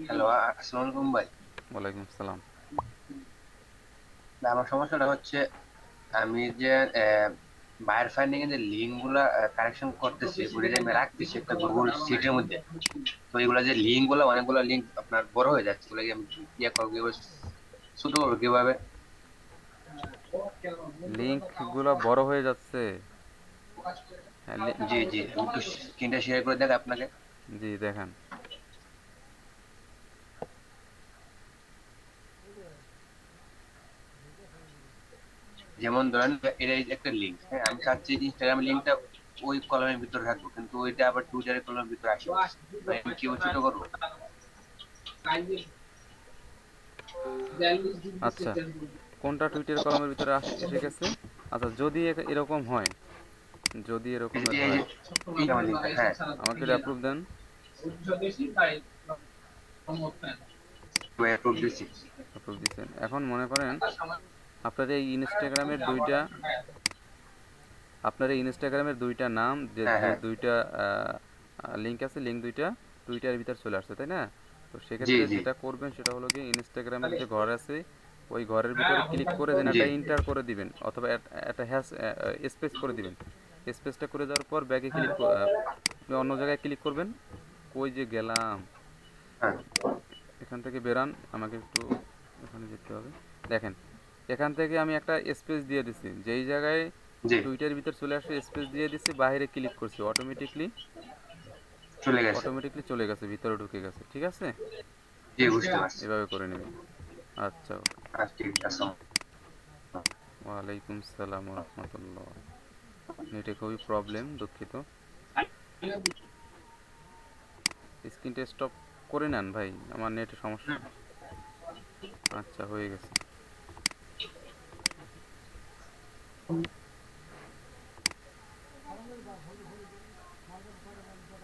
Hello, আসসালামু আলাইকুম ভাই। ওয়ালাইকুম আসসালাম। না, আমার সমস্যাটা হচ্ছে আমি যে বায়ার ফাইন্ডিং এর যে লিঙ্ক গুলা কারেকশন করতেছি, ওটা যে আমি রাখতেছি একটা গুগল শিটের মধ্যে। তো এগুলা যে লিঙ্ক গুলা, অনেকগুলো লিঙ্ক আপনার বড় হয়ে যাচ্ছে, ওগুলো আমি ইয়ে করবো কিভাবে, ছোট করবো কিভাবে? লিঙ্কগুলো বড় হয়ে যাচ্ছে। হ্যাঁ, জি জি, আমি একটু স্ক্রিনটা শেয়ার করে দেখ আপনাকে। জি দেখান। যেমন ধরেন এটা এই যে একটা লিঙ্ক, হ্যাঁ, আমি চাচ্ছি ইনস্টাগ্রাম লিঙ্কটা ওই কলমের ভিতরে রাখবো, কিন্তু ওইটা আবার টুইটারের কলমের ভিতরে আসে। ভাই, আমি কিভাবে ছোট করবো? আচ্ছা, কোনটা টুইটার কলমের ভিতরে এসে গেছে? আচ্ছা, যদি এরকম হয়, যদি এরকমের এই যে হয়, ইনস্টাগ্রাম লিঙ্কটা, হ্যাঁ। আমাকে অ্যাপ্রুভ দেন। ভাই, অ্যাপ্রুভ দিচ্ছি। অ্যাপ্রুভ দিচ্ছেন। এখন মনে করেন আপনার এই ইনস্টাগ্রামের দুইটা নাম, যে হ্যাঁ যে হ্যাঁ। দুইটা লিঙ্ক আছে, লিঙ্ক দুইটা টুইটারের ভিতরে চলে আসছে, তাই না? তো জি সেক্ষেত্রে জি যেটা করবেন সেটা হলো কি, ইনস্টাগ্রামের যে ঘর আছে ওই ঘরের ভিতরে ক্লিক করে দেন, জি। একটা ইন্টার করে দিবেন অথবা একটা হ্যাশ স্পেস করে দিবেন। স্পেসটা করে দেওয়ার পর ব্যাগে আপনি অন্য জায়গায় ক্লিক করবেন। কই যে গেলাম, হ্যাঁ। এখান থেকে বেরান, আমাকে একটু এখানে যেতে হবে। দেখেন, এখান থেকে আমি একটা স্পেস দিয়ে দিছি, যেই জায়গায় জি। টুইটারের ভিতর চলে আসে স্পেস দিয়ে দিছি, বাইরে ক্লিক করছি, অটোমেটিকলি চলে গেছে। অটোমেটিকলি চলে গেছে, ভিতরে ঢুকে গেছে। ঠিক আছে, জি, বুঝতে পারছি। এভাবে করে নেবেন। আচ্ছা, ওকে। আচ্ছা, ঠিক আছে। ওয়ালাইকুম সালাম রহমতুল্লাহ। নেটে খুবই প্রবলেম, দুঃখিত। স্ক্রিনটা স্টপ করে নেন ভাই, আমার নেটে সমস্যা। আচ্ছা, হয়ে গেছে।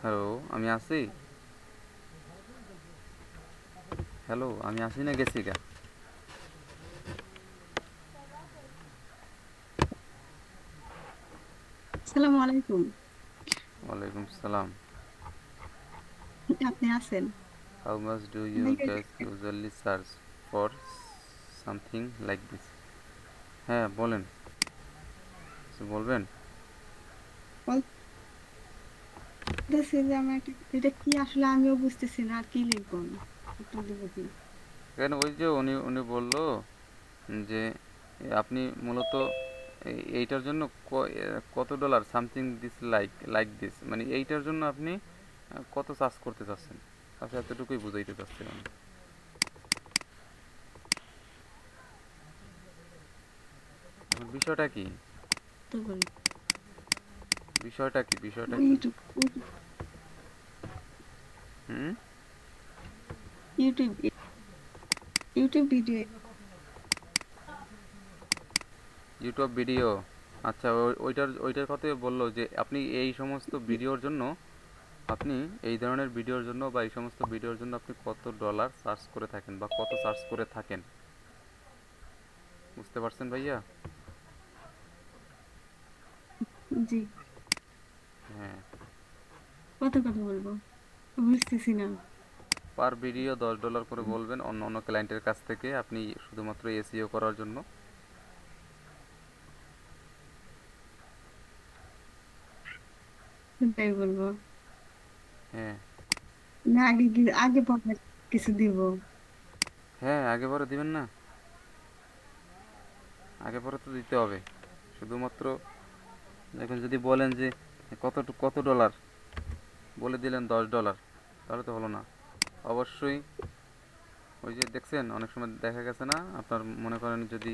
হ্যালো, আমি আছি। হ্যালো, আমি আছি না গেছি গা? আসসালামু আলাইকুম। ওয়ালাইকুম সালাম। আপনি আছেন? হাউ মাচ ডু ইউ আপনাকে guys usually search for something like this? হ্যাঁ, বলেন, কিছু বলবেন? বলতেছি যে আমি একটা, এটা কি আসলে আমিও বুঝতেছি না, আর কি লিখবো আমি, উত্তর দেবো কি? কেন, ওই যে উনি উনি বললো যে আপনি মূলত এইটার জন্য কত dollar something this like like this, মানে এইটার জন্য আপনি কত চার্জ করতে চাচ্ছেন। আচ্ছা, এতটুকুই বুঝাইতে চাচ্ছিলাম। এখন বিষয়টা কি? তো বলি বিষয়টা কি? ইউটিউব, হুম। YouTube, YouTube video. YouTube video. আচ্ছা, ওইটার কথাই বললো যে আপনি এই সমস্ত ভিডিওর জন্য, আপনি এই ধরনের ভিডিওর জন্য বা এই সমস্ত ভিডিওর জন্য আপনি কত ডলার চার্জ করে থাকেন বা কত চার্জ করে থাকেন, বুঝতে পারছেন ভাইয়া? জি। হ্যাঁ। কত কথা বলবো, বুঝতেছি না। পার ভিডিও $10 করে বলবেন অন্য অন্য ক্লায়েন্টের কাছ থেকে, আপনি শুধুমাত্র এসইও করার জন্য। তাই বলবো হ্যাঁ। না? আগে আগে পরে কিছু দিব? হ্যাঁ, আগে পরে দিবেন না? আগে পরে তো দিতে হবে। শুধুমাত্র এখন যদি বলেন যে কত ডলার, বলে দিলেন $10, তাহলে তো হলো না। অবশ্যই, ওই যে দেখছেন অনেক সময় দেখা গেছে না, আপনার মনে করেন যদি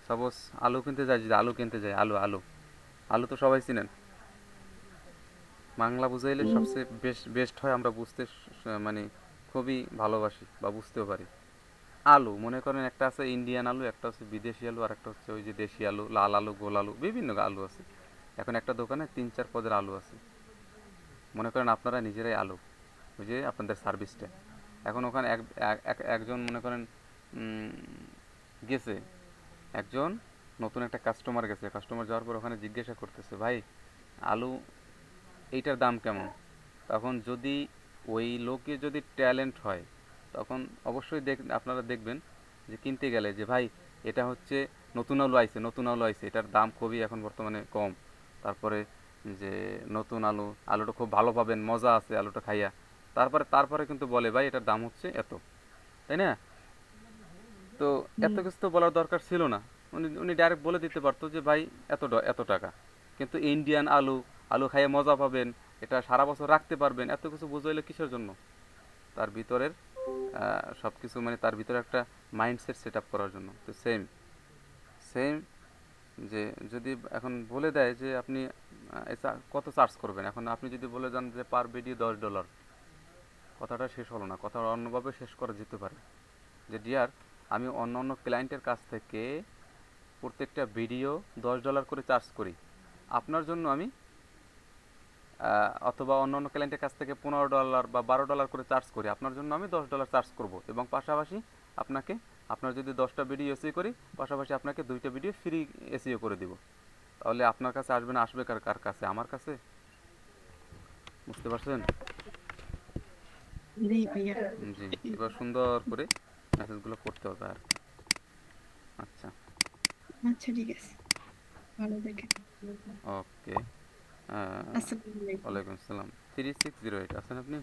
সাপোজ আলু কিনতে যায়, যদি আলু কিনতে যায়, আলু আলু আলু তো সবাই চিনেন। বাংলা বুঝাইলে উম, সবচেয়ে বেস্ট হয়, আমরা বুঝতে মানে খুবই ভালোবাসি বা বুঝতেও পারি। আলু মনে করেন একটা আছে ইন্ডিয়ান আলু, একটা হচ্ছে বিদেশি আলু, আর একটা হচ্ছে ওই যে দেশি আলু, লাল আলু, গোল আলু, বিভিন্ন আলু আছে। এখন একটা দোকানে 3-4 পদের আলু আছে। মনে করেন আপনারা নিজেরাই আলু, ওই যে আপনাদের সার্ভিসটা। এখন ওখানে একজন মনে করেন উম, গেছে, একজন নতুন একটা কাস্টমার গেছে, কাস্টমার যাওয়ার পর ওখানে জিজ্ঞাসা করতেছে, ভাই আলু এইটার দাম কেমন? তখন যদি ওই লোকে যদি ট্যালেন্ট হয় তখন অবশ্যই আপনারা দেখবেন যে কিনতে গেলে যে ভাই এটা হচ্ছে নতুন আলু আইছে, নতুন আলু আইছে, এটার দাম খুবই এখন বর্তমানে কম। তারপরে যে নতুন আলু, আলুটা খুব ভালো পাবেন, মজা আছে আলুটা খাইয়া। তারপরে তারপরে কিন্তু বলে ভাই এটার দাম হচ্ছে এত, তাই না? তো এত হুম। কিছু তো বলার দরকার ছিল না। উনি উনি ডাইরেক্ট বলে দিতে পারতো যে ভাই এত টাকা। কিন্তু ইন্ডিয়ান আলু, আলু খাইয়ে মজা পাবেন, এটা সারা বছর রাখতে পারবেন, এত কিছু বুঝাইলে কিসের জন্য? তার ভিতরের সব কিছু মানে তার ভিতরে একটা মাইন্ডসেট সেট আপ করার জন্য। তো সেম সেম যে যদি এখন বলে দেয় যে আপনি কত চার্জ করবেন, এখন আপনি যদি বলে যান যে পার ভিডিও $10, কথাটা শেষ হলো না, কথা অন্যভাবে শেষ করা যেতে পারে যে ডিয়ার আমি অন্য অন্য ক্লায়েন্টের কাছ থেকে প্রত্যেকটা ভিডিও $10 করে চার্জ করি, আপনার জন্য আমি অথবা অন্য অন্য ক্লায়েন্টের কাছ থেকে $15 বা $12 করে চার্জ করি, আপনার জন্য আমি $10 চার্জ করব, এবং পাশাপাশি আপনাকে, আপনার যদি 10টা ভিডিও এসিও করি, পাশাপাশি আপনাকে 2টা ভিডিও ফ্রি এসিও করে দিব। তাহলে আপনার কাছে আসবে না, আসবে কার কার কাছে? আমার কাছে। বুঝতে পারছেন? জি ভাইয়া। জি। এবার সুন্দর করে মেসেজগুলো করতে হবে আর কি। আচ্ছা। আচ্ছা ঠিক আছে, ভালো দেখে। ওকে। আসসালামু আলাইকুম। ওয়ালাইকুম আসসালাম। 3608 আছেন আপনি?